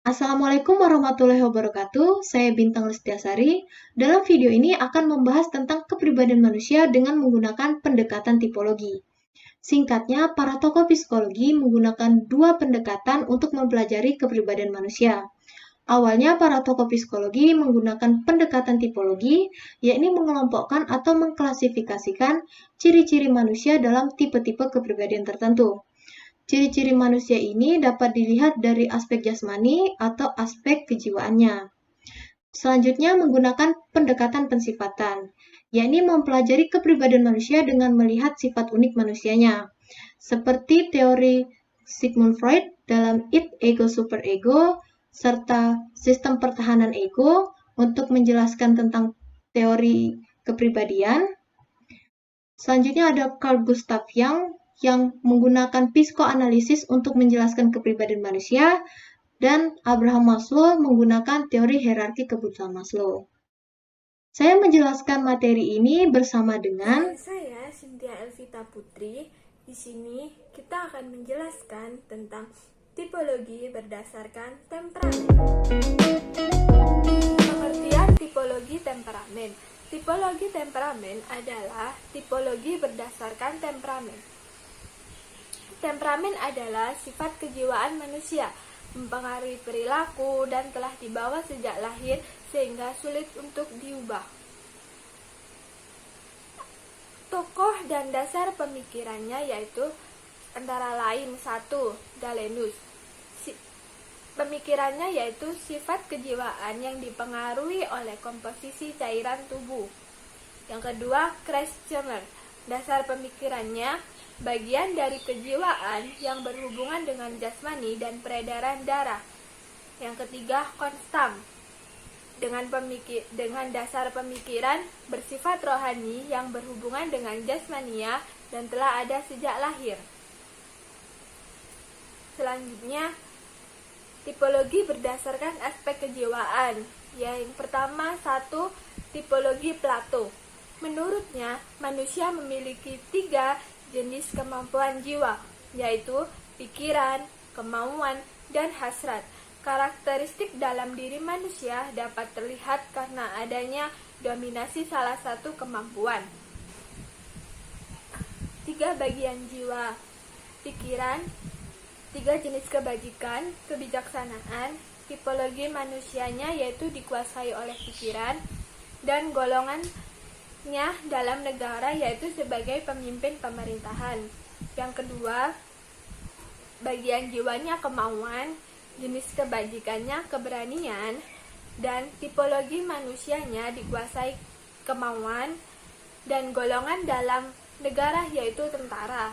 Assalamualaikum warahmatullahi wabarakatuh. Saya Bintang Lestiasari. Dalam video ini akan membahas tentang kepribadian manusia dengan menggunakan pendekatan tipologi. Singkatnya, para tokoh psikologi menggunakan dua pendekatan untuk mempelajari kepribadian manusia. Awalnya, para tokoh psikologi menggunakan pendekatan tipologi, yakni mengelompokkan atau mengklasifikasikan ciri-ciri manusia dalam tipe-tipe kepribadian tertentu. Ciri-ciri manusia ini dapat dilihat dari aspek jasmani atau aspek kejiwaannya. Selanjutnya menggunakan pendekatan pensifatan, yakni mempelajari kepribadian manusia dengan melihat sifat unik manusianya. Seperti teori Sigmund Freud dalam id, ego, superego, serta sistem pertahanan ego untuk menjelaskan tentang teori kepribadian. Selanjutnya ada Carl Gustav Jung yang menggunakan psikoanalisis untuk menjelaskan kepribadian manusia, dan Abraham Maslow menggunakan teori hierarki kebutuhan Maslow. Saya menjelaskan materi ini bersama dengan saya Cynthia Elvita Putri. Di sini kita akan menjelaskan tentang tipologi berdasarkan temperamen. Pengertian tipologi temperamen. Tipologi temperamen adalah tipologi berdasarkan temperamen. Temperamen adalah sifat kejiwaan manusia, mempengaruhi perilaku dan telah dibawa sejak lahir sehingga sulit untuk diubah. Tokoh dan dasar pemikirannya yaitu antara lain 1. Galenus. Pemikirannya yaitu sifat kejiwaan yang dipengaruhi oleh komposisi cairan tubuh. Yang kedua, Kretschmer. Dasar pemikirannya bagian dari kejiwaan yang berhubungan dengan jasmani dan peredaran darah. Yang ketiga, Konstam. Dengan dasar pemikiran bersifat rohani yang berhubungan dengan jasmania dan telah ada sejak lahir. Selanjutnya, tipologi berdasarkan aspek kejiwaan. Yang pertama, 1. Tipologi Plato. Menurutnya, manusia memiliki 3 jenis kemampuan jiwa, yaitu pikiran, kemauan, dan hasrat. Karakteristik dalam diri manusia dapat terlihat karena adanya dominasi salah satu kemampuan. 3 bagian jiwa: pikiran, 3 jenis kebajikan, kebijaksanaan. Tipologi manusianya yaitu dikuasai oleh pikiran, dan golongannya dalam negara yaitu sebagai pemimpin pemerintahan. Yang kedua, bagian jiwanya kemauan, jenis kebajikannya keberanian, dan tipologi manusianya dikuasai kemauan dan golongan dalam negara yaitu tentara.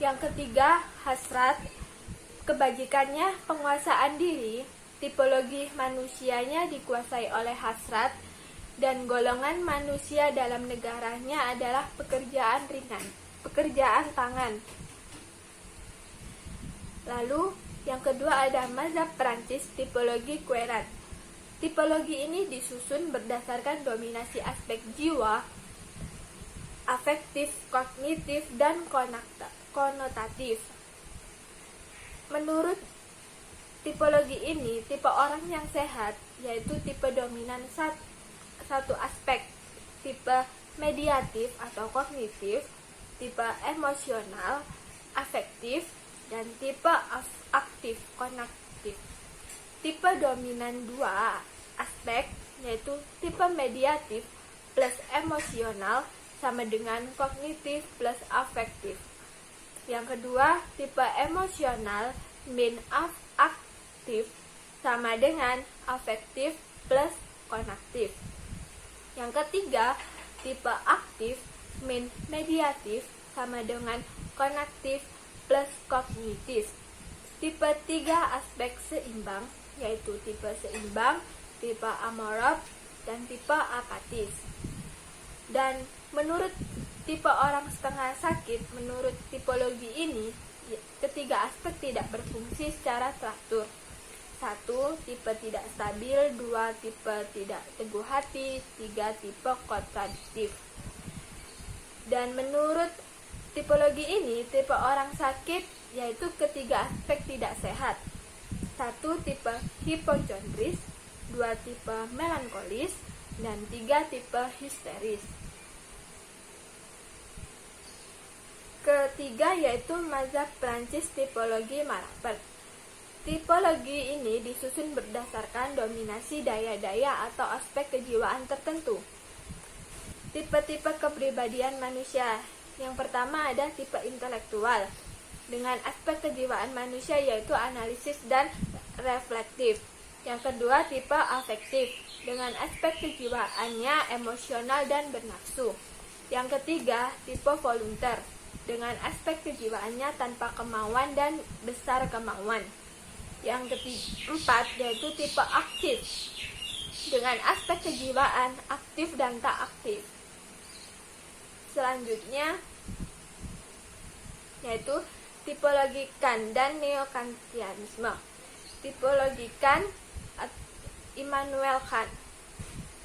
Yang ketiga, hasrat, kebajikannya penguasaan diri, tipologi manusianya dikuasai oleh hasrat, dan golongan manusia dalam negaranya adalah pekerjaan ringan, pekerjaan tangan. Lalu, yang kedua ada mazhab Prancis, tipologi Queralt. Tipologi ini disusun berdasarkan dominasi aspek jiwa, afektif, kognitif, dan konotatif. Menurut tipologi ini, tipe orang yang sehat yaitu tipe dominan satu aspek, tipe mediatif atau kognitif, tipe emosional, afektif, dan tipe aktif, konaktif. Tipe dominan 2 aspek yaitu tipe mediatif plus emosional sama dengan kognitif plus afektif. Yang kedua, tipe emosional min aktif sama dengan afektif plus konaktif. Yang ketiga, tipe aktif min mediatif sama dengan konaktif plus kognitif. Tipe 3 aspek seimbang yaitu tipe seimbang, tipe amorf, dan tipe apatis. Dan menurut tipe orang setengah sakit, menurut tipologi ini, ketiga aspek tidak berfungsi secara teratur. 1. Tipe tidak stabil, 2. Tipe tidak teguh hati, 3. Tipe kontradiktif. Dan menurut tipologi ini, tipe orang sakit yaitu ketiga aspek tidak sehat. 1 tipe hipochondris, 2 tipe melankolis, dan 3 tipe histeris. Ketiga yaitu mazhab Prancis tipologi Marapert. Tipologi ini disusun berdasarkan dominasi daya-daya atau aspek kejiwaan tertentu. Tipe-tipe kepribadian manusia. Yang pertama ada tipe intelektual, dengan aspek kejiwaan manusia yaitu analisis dan reflektif. Yang kedua tipe afektif, dengan aspek kejiwaannya emosional dan bernafsu. Yang ketiga tipe volunter, dengan aspek kejiwaannya tanpa kemauan dan besar kemauan. Yang keempat yaitu tipe aktif, dengan aspek kejiwaan aktif dan tak aktif. Selanjutnya yaitu tipologi Kant dan neokantianisme. Tipologi Kant, Immanuel Kant.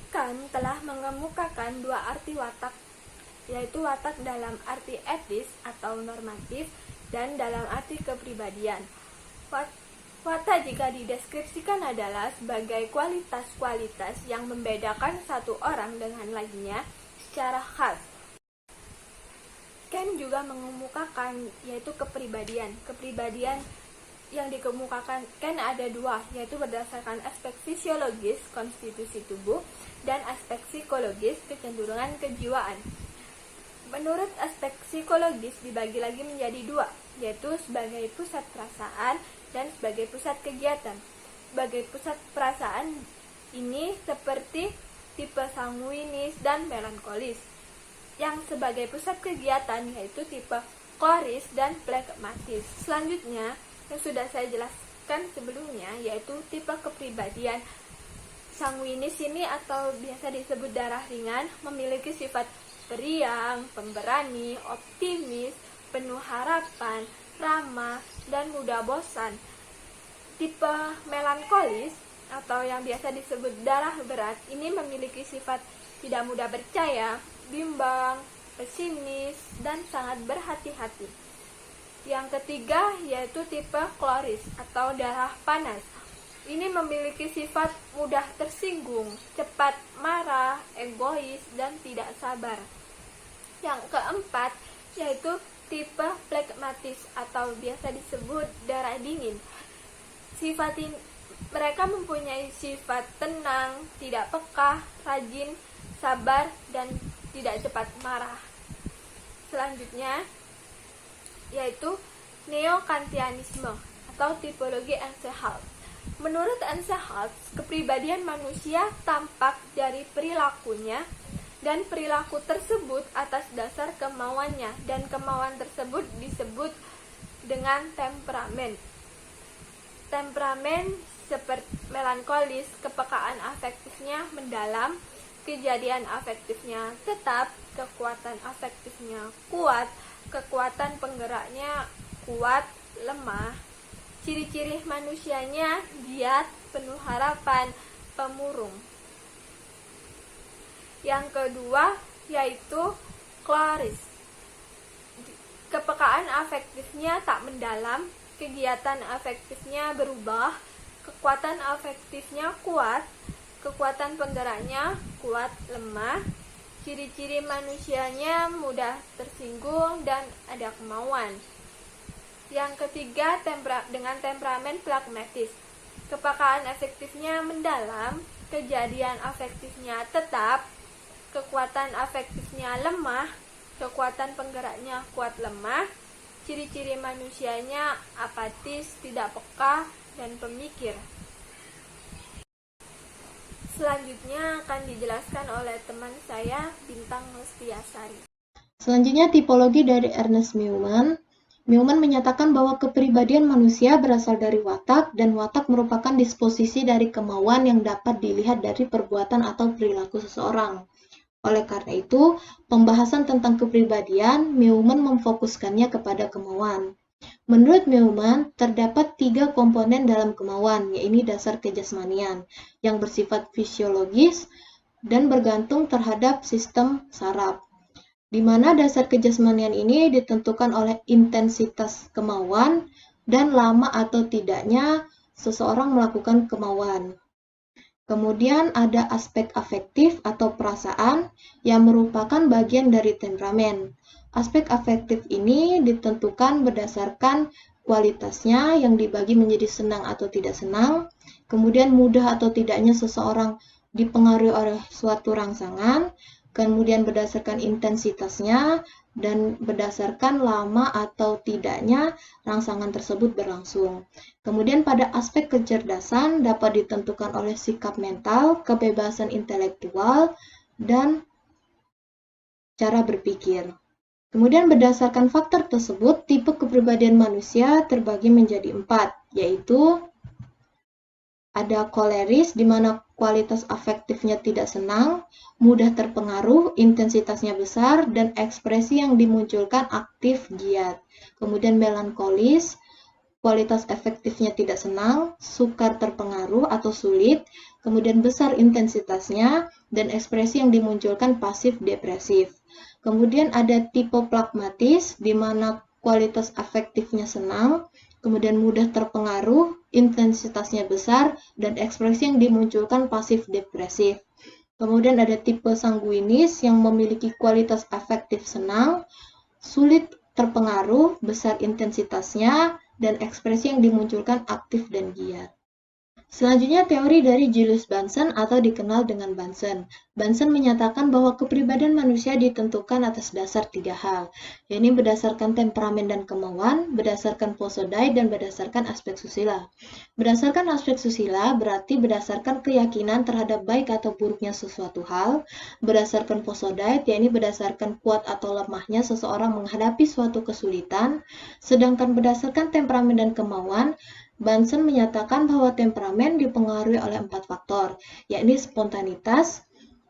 Kant telah mengemukakan dua arti watak, yaitu watak dalam arti etis atau normatif dan dalam arti kepribadian. Watak jika dideskripsikan adalah sebagai kualitas-kualitas yang membedakan satu orang dengan lainnya secara khas. Kant juga mengemukakan yaitu kepribadian. Kepribadian yang dikemukakan Kant ada dua, yaitu berdasarkan aspek fisiologis konstitusi tubuh dan aspek psikologis kecenderungan kejiwaan. Menurut aspek psikologis dibagi lagi menjadi dua, yaitu sebagai pusat perasaan dan sebagai pusat kegiatan. Sebagai pusat perasaan ini seperti tipe sanguinis dan melankolis. Yang sebagai pusat kegiatan yaitu tipe kloris dan phlegmatis. Selanjutnya yang sudah saya jelaskan sebelumnya yaitu tipe kepribadian sanguinis ini atau biasa disebut darah ringan, memiliki sifat periang, pemberani, optimis, penuh harapan, ramah, dan mudah bosan. Tipe melankolis atau yang biasa disebut darah berat ini memiliki sifat tidak mudah percaya, bimbang, pesimis, dan sangat berhati-hati. Yang ketiga yaitu tipe kloris atau darah panas. Ini memiliki sifat mudah tersinggung, cepat marah, egois, dan tidak sabar. Yang keempat yaitu tipe phlegmatis atau biasa disebut darah dingin. Mereka mempunyai sifat tenang, tidak peka, rajin, sabar, dan tidak cepat marah. Selanjutnya yaitu neokantianisme atau tipologi Ensehalt. Menurut Ensehalt, kepribadian manusia tampak dari perilakunya, dan perilaku tersebut atas dasar kemauannya, dan kemauan tersebut disebut dengan temperamen. Temperamen seperti melankolis, kepekaan afektifnya mendalam, kejadian afektifnya tetap, kekuatan afektifnya kuat, kekuatan penggeraknya kuat, lemah. Ciri-ciri manusianya giat, penuh harapan, pemurung. Yang kedua yaitu kloris. Kepekaan afektifnya tak mendalam, kegiatan afektifnya berubah, kekuatan afektifnya kuat, kekuatan penggeraknya kuat, lemah. Ciri-ciri manusianya mudah tersinggung dan ada kemauan. Yang ketiga dengan temperamen pragmatis. Kepekaan afektifnya mendalam, kejadian afektifnya tetap, kekuatan afektifnya lemah, kekuatan penggeraknya kuat lemah. Ciri-ciri manusianya apatis, tidak peka, dan pemikir. Selanjutnya akan dijelaskan oleh teman saya, Bintang Lestiasari. Selanjutnya tipologi dari Ernest Meumann. Meumann menyatakan bahwa kepribadian manusia berasal dari watak, dan watak merupakan disposisi dari kemauan yang dapat dilihat dari perbuatan atau perilaku seseorang. Oleh karena itu, pembahasan tentang kepribadian, Meumann memfokuskannya kepada kemauan. Menurut Meumann, terdapat 3 komponen dalam kemauan, yaitu dasar kejasmanian, yang bersifat fisiologis dan bergantung terhadap sistem saraf, di mana dasar kejasmanian ini ditentukan oleh intensitas kemauan dan lama atau tidaknya seseorang melakukan kemauan. Kemudian ada aspek afektif atau perasaan yang merupakan bagian dari temperamen. Aspek afektif ini ditentukan berdasarkan kualitasnya yang dibagi menjadi senang atau tidak senang, kemudian mudah atau tidaknya seseorang dipengaruhi oleh suatu rangsangan, kemudian berdasarkan intensitasnya, dan berdasarkan lama atau tidaknya rangsangan tersebut berlangsung. Kemudian pada aspek kecerdasan dapat ditentukan oleh sikap mental, kebebasan intelektual, dan cara berpikir. Kemudian berdasarkan faktor tersebut, tipe kepribadian manusia terbagi menjadi 4, yaitu ada koleris, di mana kualitas afektifnya tidak senang, mudah terpengaruh, intensitasnya besar, dan ekspresi yang dimunculkan aktif giat. Kemudian melankolis, kualitas efektifnya tidak senang, sukar terpengaruh atau sulit, kemudian besar intensitasnya, dan ekspresi yang dimunculkan pasif depresif. Kemudian ada tipe pragmatis, di mana kualitas afektifnya senang, kemudian mudah terpengaruh, intensitasnya besar, dan ekspresi yang dimunculkan pasif depresif. Kemudian ada tipe sanguinis yang memiliki kualitas afektif senang, sulit terpengaruh, besar intensitasnya, dan ekspresi yang dimunculkan aktif dan giat. Selanjutnya teori dari Julius Bunsen atau dikenal dengan Bunsen. Bunsen menyatakan bahwa kepribadian manusia ditentukan atas dasar 3 hal, yaitu berdasarkan temperamen dan kemauan, berdasarkan posodai, dan berdasarkan aspek susila. Berdasarkan aspek susila berarti berdasarkan keyakinan terhadap baik atau buruknya sesuatu hal, berdasarkan posodai, yaitu berdasarkan kuat atau lemahnya seseorang menghadapi suatu kesulitan, sedangkan berdasarkan temperamen dan kemauan, Bunsen menyatakan bahwa temperamen dipengaruhi oleh 4 faktor, yakni spontanitas,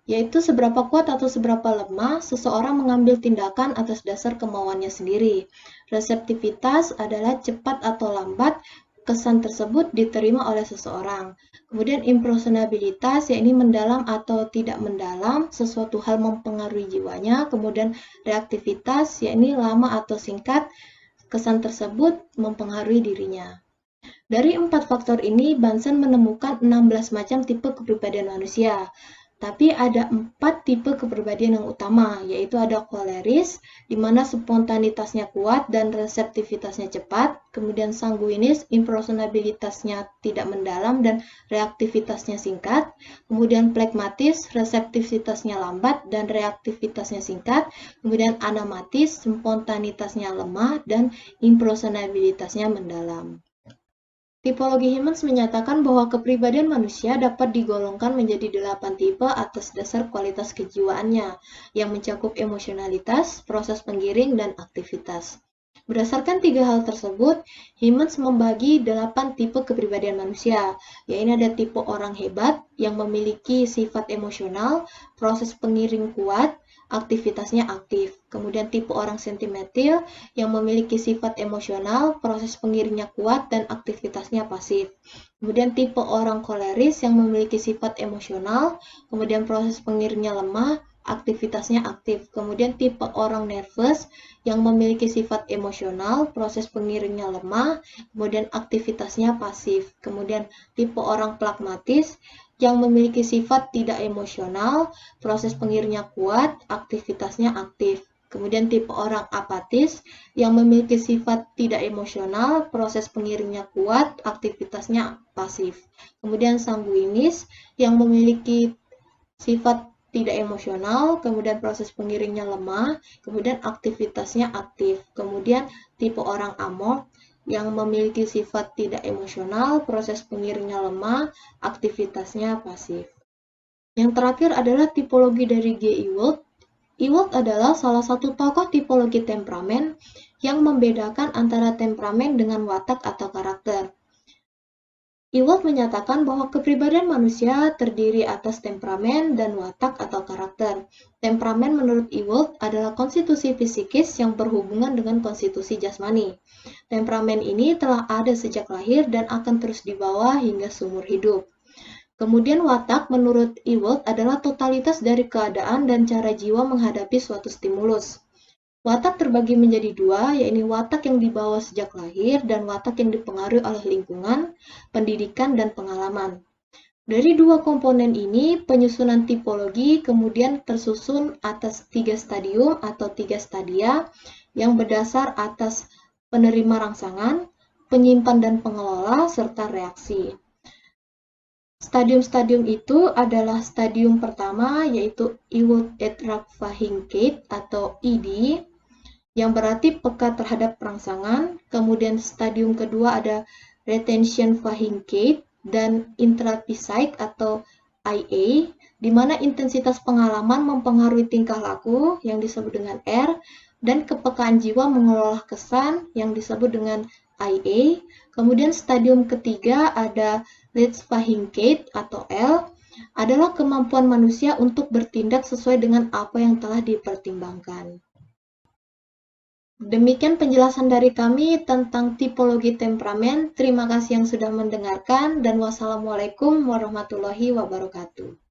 yaitu seberapa kuat atau seberapa lemah seseorang mengambil tindakan atas dasar kemauannya sendiri. Reseptivitas adalah cepat atau lambat kesan tersebut diterima oleh seseorang. Kemudian impersonabilitas, yakni mendalam atau tidak mendalam, sesuatu hal mempengaruhi jiwanya. Kemudian reaktivitas, yakni lama atau singkat, kesan tersebut mempengaruhi dirinya. Dari 4 faktor ini, Bunsen menemukan 16 macam tipe kepribadian manusia. Tapi ada 4 tipe kepribadian yang utama, yaitu ada koleris, di mana spontanitasnya kuat dan reseptivitasnya cepat, kemudian sanguinis, impersonabilitasnya tidak mendalam dan reaktivitasnya singkat, kemudian phlegmatis, reseptivitasnya lambat dan reaktivitasnya singkat, kemudian anamatis, spontanitasnya lemah dan impersonabilitasnya mendalam. Tipologi Hemmings menyatakan bahwa kepribadian manusia dapat digolongkan menjadi 8 tipe atas dasar kualitas kejiwaannya, yang mencakup emosionalitas, proses penggiring, dan aktivitas. Berdasarkan 3 hal tersebut, Hemmings membagi 8 tipe kepribadian manusia, yaitu ada tipe orang hebat yang memiliki sifat emosional, proses pengiring kuat, aktivitasnya aktif. Kemudian tipe orang sentimental yang memiliki sifat emosional, proses pengiringnya kuat, dan aktivitasnya pasif. Kemudian tipe orang koleris yang memiliki sifat emosional, kemudian proses pengiringnya lemah, aktivitasnya aktif. Kemudian tipe orang nervous yang memiliki sifat emosional, proses pengiringnya lemah, kemudian aktivitasnya pasif. Kemudian tipe orang pragmatis yang memiliki sifat tidak emosional, proses pengiringnya kuat, aktivitasnya aktif. Kemudian tipe orang apatis yang memiliki sifat tidak emosional, proses pengiringnya kuat, aktivitasnya pasif. Kemudian sanguinis yang memiliki sifat tidak emosional, kemudian proses pengiringnya lemah, kemudian aktivitasnya aktif. Kemudian tipe orang amorf yang memiliki sifat tidak emosional, proses pengiringnya lemah, aktivitasnya pasif. Yang terakhir adalah tipologi dari G. Ewald. Ewald adalah salah satu tokoh tipologi temperamen yang membedakan antara temperamen dengan watak atau karakter. Ewald menyatakan bahwa kepribadian manusia terdiri atas temperamen dan watak atau karakter. Temperamen menurut Ewald adalah konstitusi fisikis yang berhubungan dengan konstitusi jasmani. Temperamen ini telah ada sejak lahir dan akan terus dibawa hingga seumur hidup. Kemudian watak menurut Ewald adalah totalitas dari keadaan dan cara jiwa menghadapi suatu stimulus. Watak terbagi menjadi dua, yaitu watak yang dibawa sejak lahir dan watak yang dipengaruhi oleh lingkungan, pendidikan, dan pengalaman. Dari dua komponen ini, penyusunan tipologi kemudian tersusun atas 3 stadium atau 3 stadia yang berdasar atas penerima rangsangan, penyimpan dan pengelola, serta reaksi. Stadium-stadium itu adalah stadium pertama yaitu Inward Etrupt-Vahinkate atau ED, yang berarti peka terhadap rangsangan. Kemudian stadium kedua ada Retention Vahinkate dan Intrapsychic atau IA, di mana intensitas pengalaman mempengaruhi tingkah laku yang disebut dengan R, dan kepekaan jiwa mengelola kesan yang disebut dengan IA. Kemudian stadium ketiga ada Leeds-Vahinkate atau L, adalah kemampuan manusia untuk bertindak sesuai dengan apa yang telah dipertimbangkan. Demikian penjelasan dari kami tentang tipologi temperamen. Terima kasih yang sudah mendengarkan dan wassalamualaikum warahmatullahi wabarakatuh.